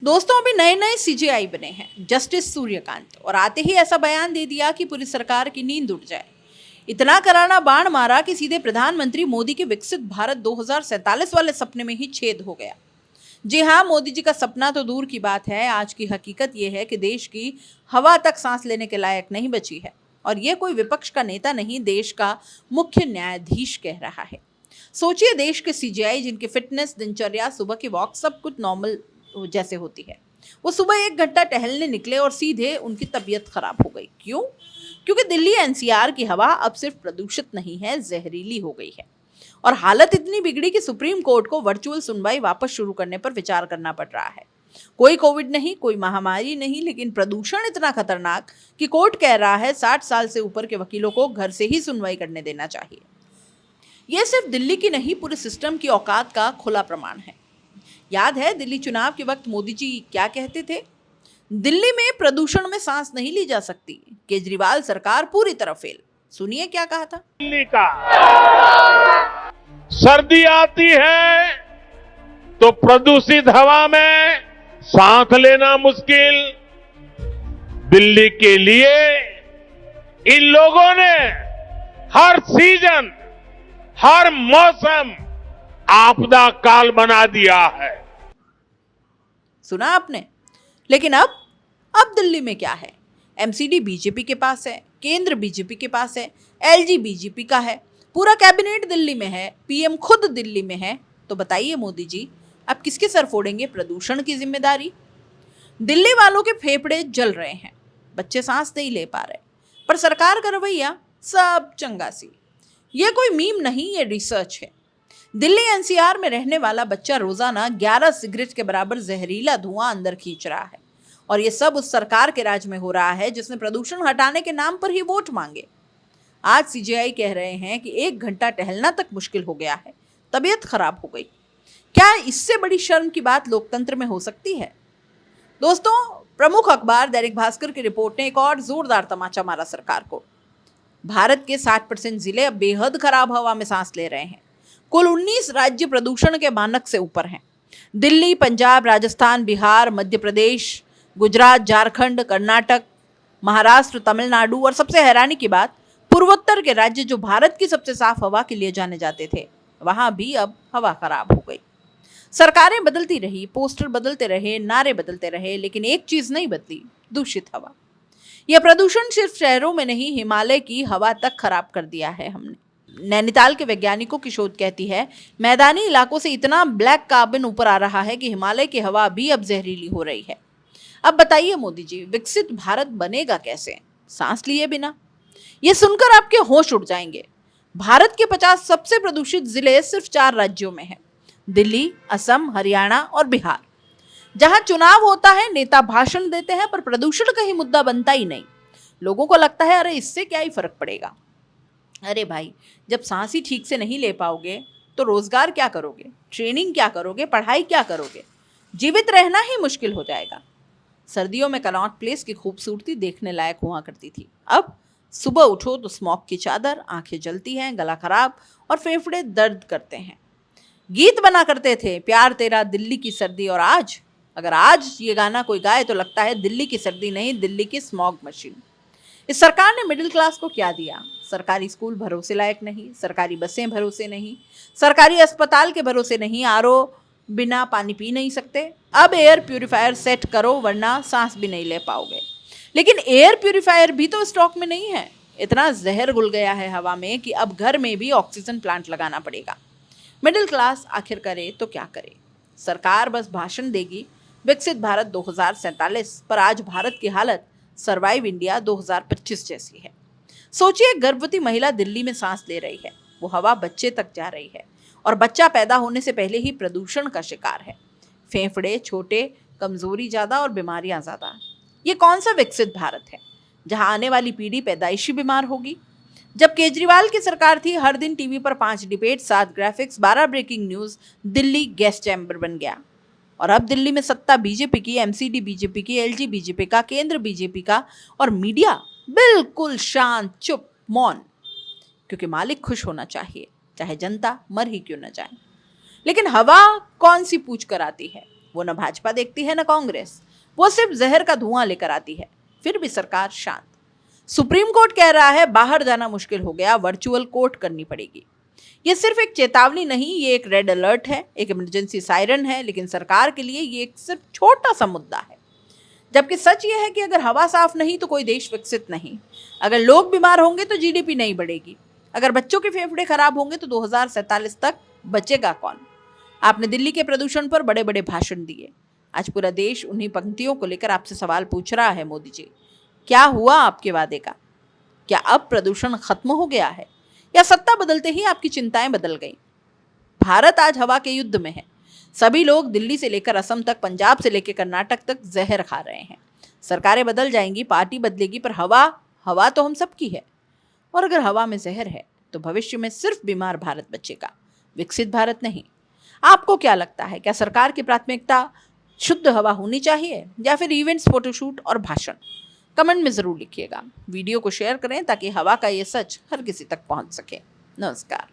दोस्तों अभी नए नए सीजेआई बने हैं जस्टिस सूर्यकांत और आते ही ऐसा बयान दे दिया कि पूरी सरकार की नींद उड़ जाए। इतना करारा बाण मारा कि सीधे प्रधानमंत्री मोदी के विकसित भारत 2047 वाले सपने में ही छेद हो गया। जी हाँ, मोदी जी का सपना तो दूर की बात है, आज की हकीकत यह है कि देश की हवा तक सांस लेने के लायक नहीं बची है। और ये कोई विपक्ष का नेता नहीं, देश का मुख्य न्यायाधीश कह रहा है। सोचिए, देश के सीजेआई जिनकी फिटनेस, दिनचर्या, सुबह की वॉक सब कुछ नॉर्मल जैसे होती है, वो सुबह 1 घंटा टहलने निकले और सीधे उनकी तबीयत खराब हो गई। क्यों? क्योंकि दिल्ली एनसीआर की हवा अब सिर्फ प्रदूषित नहीं है, जहरीली हो गई है। और हालत इतनी बिगड़ी कि सुप्रीम कोर्ट को वर्चुअल सुनवाई वापस शुरू करने पर विचार करना पड़ रहा है। कोई कोविड नहीं, कोई महामारी नहीं, लेकिन प्रदूषण इतना खतरनाक कि कोर्ट कह रहा है 60 साल से ऊपर के वकीलों को घर से ही सुनवाई करने देना चाहिए। यह सिर्फ दिल्ली की नहीं, पूरे सिस्टम की औकात का खुला प्रमाण है। याद है दिल्ली चुनाव के वक्त मोदी जी क्या कहते थे? दिल्ली में प्रदूषण में सांस नहीं ली जा सकती, केजरीवाल सरकार पूरी तरह फेल। सुनिए क्या कहा था। दिल्ली का सर्दी आती है तो प्रदूषित हवा में सांस लेना मुश्किल। दिल्ली के लिए इन लोगों ने हर सीजन, हर मौसम आपदा काल बना दिया है। सुना आपने? लेकिन अब दिल्ली में क्या है? एमसीडी बीजेपी के पास है, केंद्र बीजेपी के पास है, एलजी बीजेपी का है, पूरा कैबिनेट दिल्ली में है, पीएम खुद दिल्ली में है। तो बताइए मोदी जी, अब किसके सर फोड़ेंगे प्रदूषण की जिम्मेदारी? दिल्ली वालों के फेफड़े जल रहे हैं, बच्चे सांस नहीं ले पा रहे, पर सरकार का रवैया सब चंगासी। ये कोई मीम नहीं, ये रिसर्च है। दिल्ली एनसीआर में रहने वाला बच्चा रोजाना 11 सिगरेट के बराबर जहरीला धुआं अंदर खींच रहा है। और ये सब उस सरकार के राज में हो रहा है जिसने प्रदूषण हटाने के नाम पर ही वोट मांगे। आज सीजेआई कह रहे हैं कि 1 घंटा टहलना तक मुश्किल हो गया है, तबीयत खराब हो गई। क्या इससे बड़ी शर्म की बात लोकतंत्र में हो सकती है? दोस्तों, प्रमुख अखबार दैनिक भास्कर की रिपोर्ट ने एक और जोरदार तमाचा मारा सरकार को। भारत के 60% जिले अब बेहद खराब हवा में सांस ले रहे हैं। कुल 19 राज्य प्रदूषण के मानक से ऊपर हैं। दिल्ली, पंजाब, राजस्थान, बिहार, मध्य प्रदेश, गुजरात, झारखंड, कर्नाटक, महाराष्ट्र, तमिलनाडु और सबसे हैरानी की बात, पूर्वोत्तर के राज्य जो भारत की सबसे साफ हवा के लिए जाने जाते थे, वहां भी अब हवा खराब हो गई। सरकारें बदलती रही, पोस्टर बदलते रहे, नारे बदलते रहे, लेकिन एक चीज नहीं बदली, दूषित हवा। यह प्रदूषण सिर्फ शहरों में नहीं, हिमालय की हवा तक खराब कर दिया है हमने। नैनीताल के वैज्ञानिकों की शोध कहती है, मैदानी इलाकों से इतना ब्लैक कार्बन ऊपर आ रहा है कि हिमालय की हवा भी अब जहरीली हो रही है। अब बताइए मोदी जी, विकसित भारत बनेगा कैसे सांस लिए बिना? ये सुनकर आपके होश उड़ जाएंगे। भारत के 50 सबसे प्रदूषित जिले सिर्फ 4 राज्यों में हैं, दिल्ली, असम, हरियाणा और बिहार। जहां चुनाव होता है, नेता भाषण देते हैं, पर प्रदूषण कहीं मुद्दा बनता ही नहीं। लोगों को लगता है अरे इससे क्या ही फर्क पड़ेगा। अरे भाई, जब सांस ही ठीक से नहीं ले पाओगे तो रोजगार क्या करोगे, ट्रेनिंग क्या करोगे, पढ़ाई क्या करोगे? जीवित रहना ही मुश्किल हो जाएगा। सर्दियों में कनॉट प्लेस की खूबसूरती देखने लायक हुआ करती थी। अब सुबह उठो तो स्मॉग की चादर, आंखें जलती हैं, गला खराब और फेफड़े दर्द करते हैं। गीत बना करते थे, प्यार तेरा दिल्ली की सर्दी, और आज अगर आज ये गाना कोई गाए तो लगता है दिल्ली की सर्दी नहीं, दिल्ली की स्मॉग मशीन। इस सरकार ने मिडिल क्लास को क्या दिया? सरकारी स्कूल भरोसे लायक नहीं, सरकारी बसें भरोसे नहीं, सरकारी अस्पताल के भरोसे नहीं, आरओ बिना पानी पी नहीं सकते। अब एयर प्यूरिफायर सेट करो वरना सांस भी नहीं ले पाओगे। लेकिन एयर प्यूरिफायर भी तो स्टॉक में नहीं है। इतना जहर घुल गया है हवा में कि अब घर में भी ऑक्सीजन प्लांट लगाना पड़ेगा। मिडिल क्लास आखिर करे तो क्या करे? सरकार बस भाषण देगी विकसित भारत 2047, पर आज भारत की हालत सर्वाइव इंडिया 2025 जैसी है। सोचिए, गर्भवती महिला दिल्ली में सांस ले रही है, वो हवा बच्चे तक जा रही है, और बच्चा पैदा होने से पहले ही प्रदूषण का शिकार है। फेफड़े छोटे, कमजोरी ज्यादा और बीमारियां ज्यादा। ये कौन सा विकसित भारत है जहां आने वाली पीढ़ी पैदाइशी बीमार होगी? जब केजरीवाल की सरकार थी, हर दिन टीवी पर 5 debate, 7 graphics, 12 breaking news, Delhi gas chamber बन गया। और अब दिल्ली में सत्ता बीजेपी की, एमसीडी बीजेपी की, एलजी बीजेपी का, केंद्र बीजेपी का, और मीडिया बिल्कुल शांत, चुप, मौन। क्योंकि मालिक खुश होना चाहिए, चाहे जनता मर ही क्यों न जाए। लेकिन हवा कौन सी पूछ कर आती है? वो न भाजपा देखती है न कांग्रेस, वो सिर्फ जहर का धुआं लेकर आती है। फिर भी सरकार शांत। सुप्रीम कोर्ट कह रहा है बाहर जाना मुश्किल हो गया, वर्चुअल कोर्ट करनी पड़ेगी। ये सिर्फ एक चेतावनी नहीं, ये एक रेड अलर्ट है, एक इमरजेंसी सायरन है, लेकिन सरकार के लिए ये एक सिर्फ छोटा सा मुद्दा है। जबकि सच ये है कि अगर हवा साफ नहीं तो कोई देश विकसित नहीं। अगर लोग बीमार होंगे तो जीडीपी नहीं बढ़ेगी। अगर बच्चों के फेफड़े खराब होंगे तो 2047 तक बचेगा कौन? आपने दिल्ली के प्रदूषण पर बड़े बड़े भाषण दिए। आज पूरा देश उन्हीं पंक्तियों को लेकर आपसे सवाल पूछ रहा है, मोदी जी, क्या हुआ आपके वादे का? क्या अब प्रदूषण खत्म हो गया है, या सत्ता बदलते ही आपकी चिंताएं बदल गई? भारत आज हवा के युद्ध में है। सभी लोग दिल्ली से लेकर असम तक, पंजाब से लेकर कर्नाटक तक जहर खा रहे हैं। सरकारें बदल जाएंगी, पार्टी बदलेगी, पर हवा तो हम सबकी है। और अगर हवा में जहर है तो भविष्य में सिर्फ बीमार भारत बचेगा, विकसित भारत नहीं। आपको क्या लगता है, क्या सरकार की प्राथमिकता शुद्ध हवा होनी चाहिए या फिर इवेंट्स, फोटोशूट और भाषण? कमेंट में जरूर लिखिएगा। वीडियो को शेयर करें ताकि हवा का ये सच हर किसी तक पहुंच सके। नमस्कार।